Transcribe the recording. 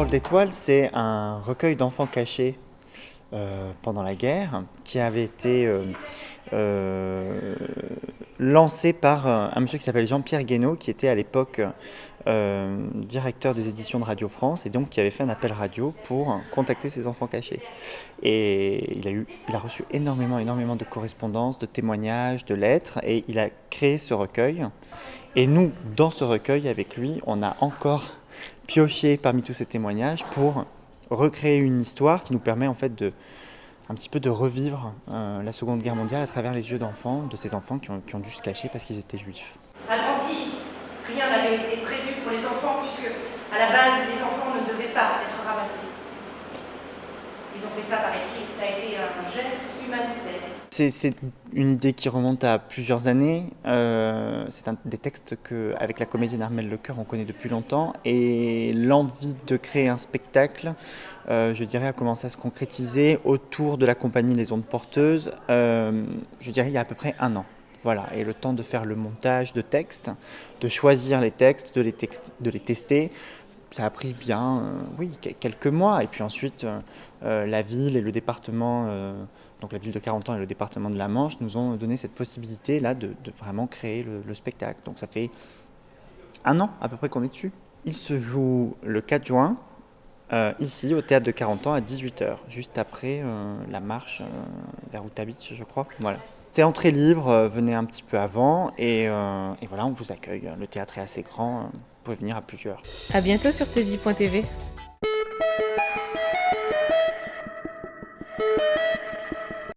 Parole d'étoiles, c'est un recueil d'enfants cachés pendant la guerre qui avait été euh, lancé par un monsieur qui s'appelle Jean-Pierre Guénaud, qui était à l'époque directeur des éditions de Radio France et donc qui avait fait un appel radio pour contacter ces enfants cachés. Et il a reçu énormément de correspondances, de témoignages, de lettres et il a créé ce recueil. Et nous, dans ce recueil, avec lui, on a encore pioché parmi tous ces témoignages pour recréer une histoire qui nous permet en fait un petit peu de revivre la Seconde Guerre mondiale à travers les yeux d'enfants, de ces enfants qui ont dû se cacher parce qu'ils étaient juifs. À Drancy, rien n'avait été prévu pour les enfants puisque, à la base, les enfants ne devaient pas être ramassés. Ils ont fait ça, paraît-il, ça a été un geste humanitaire. C'est une idée qui remonte à plusieurs années. C'est un des textes qu'avec la comédienne Armelle Lecœur, on connaît depuis longtemps. Et l'envie de créer un spectacle, je dirais, a commencé à se concrétiser autour de la compagnie Les Ondes Porteuses, je dirais, il y a à peu près 1 an. Voilà, et le temps de faire le montage de textes, de choisir les textes, de les tester. Ça a pris bien, oui, quelques mois. Et puis ensuite, la ville et le département, donc la ville de Carentan et le département de la Manche, nous ont donné cette possibilité-là de vraiment créer le spectacle. Donc ça fait 1 an à peu près qu'on est dessus. Il se joue le 4 juin, ici, au théâtre de Carentan, à 18h, juste après la marche vers Outavitch, je crois. Voilà. C'est entrée libre, venez un petit peu avant et voilà, on vous accueille. Le théâtre est assez grand, vous pouvez venir à plusieurs. À bientôt sur tvie.tv.